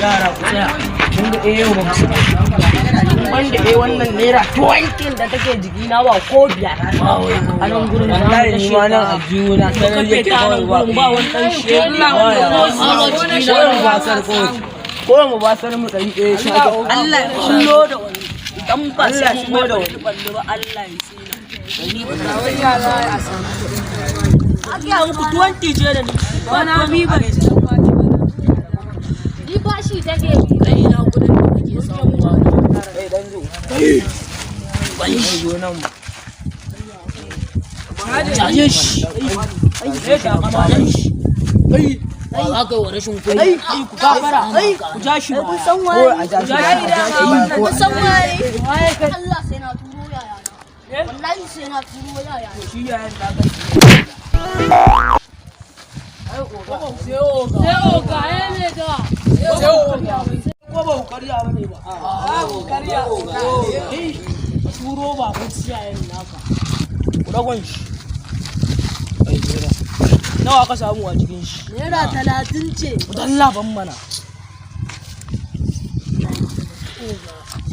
Yara ku tsaya. Kun ga yau ba su wanda wannan naira 20 da take jikina ba ko biyar. A nan gurin wallahi ni ma nan aljuna sanar yake ba wani dan shege. Ko mu ba sar mu dari ɗaya shi Allah ya kullo da wani idan ba sai mu da wani ballo ba Allah ya tsina ni ba wai yara a san akiya muku 20 je da ni bana bi ba ni ba shi take kai na gudun da kake samu kai dan zo wani zo nan jaje shi sai ka kama shi ba za ka yi wa rashin kuɗi ku gafara ku ja shi ba san waye a ja shi ku san waye Allah sai na turo yaya wallahi sai na turo yaya shi yayan da ka sai oga ne da ko ba ku karya bane ba ku karya turo ba ku ciyayen naka ku ragon shi nawa ka samu a cikin shi naira 30 ce dan laban mana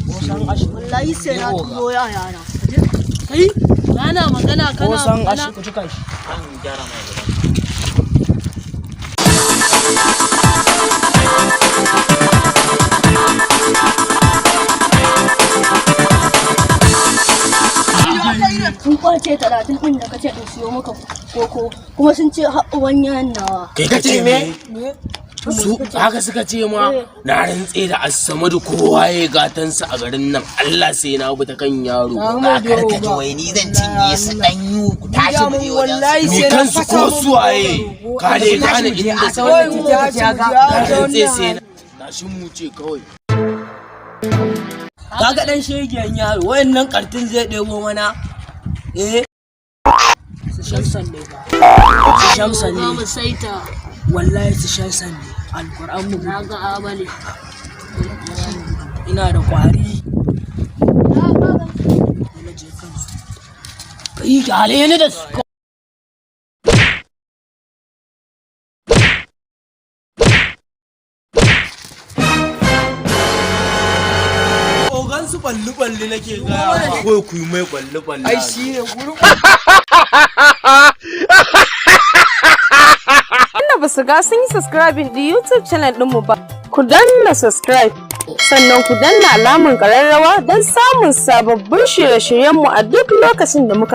ko san ashi wallahi sai na turo yaya na kai kana magana kana ko san ashi ku cika shi an gyara mai sun kwace 30 ɗin da kace in siyo maka koko kuma sun ce uban yan nawa kai kace me su haka suka ce ma na rantse da Assamadu kowa ya gatansa a garin nan Allah sai na bi ta kan yaro ba karkace wai ni zan cinye su dan yu tashi mu je wajen ni kansu ko suwaye ka dai gane inda suka rantse sai na shin mu ce kawai kaga dan shegen yaro wayannan kartin zai debo mana su shamsan ne ba su shamsan ne mu saita wallahi su shamsan ne alquran mu naga amale ina da kwari na je kansu kai gale ne da su su balli nake ga ko ku yi mai balli ai shi ne gurin wanda ba su ga sun yi subscribing da YouTube channel ɗinmu ba ku danna subscribe sannan ku danna alamar ƙararrawa don samun sababbin shirye-shiryenmu a duk lokacin da muka